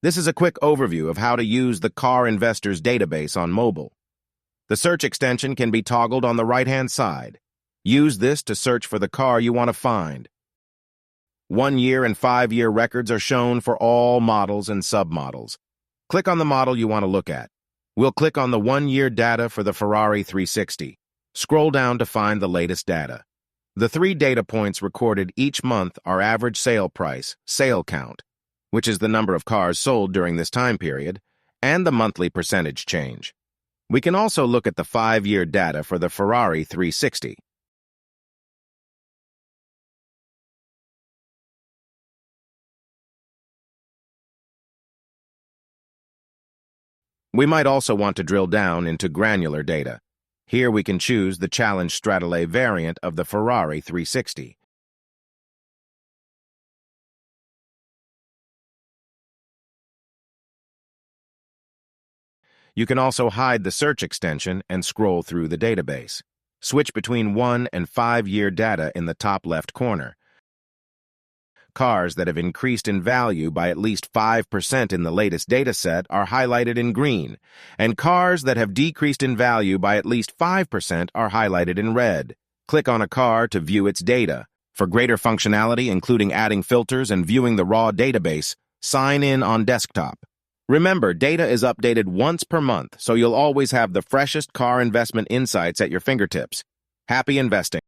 This is a quick overview of how to use the Car Investors database on mobile. The search extension can be toggled on the right-hand side. Use this to search for the car you want to find. 1-year and 5-year records are shown for all models and submodels. Click on the model you want to look at. We'll click on the 1-year data for the Ferrari 360. Scroll down to find the latest data. The 3 data points recorded each month are average sale price, sale count, which is the number of cars sold during this time period, and the monthly percentage change. We can also look at the 5-year data for the Ferrari 360. We might also want to drill down into granular data. Here we can choose the Challenge Stradale variant of the Ferrari 360. You can also hide the search extension and scroll through the database. Switch between 1- and 5-year data in the top left corner. Cars that have increased in value by at least 5% in the latest dataset are highlighted in green, and cars that have decreased in value by at least 5% are highlighted in red. Click on a car to view its data. For greater functionality, including adding filters and viewing the raw database, sign in on desktop. Remember, data is updated once per month, so you'll always have the freshest car investment insights at your fingertips. Happy investing!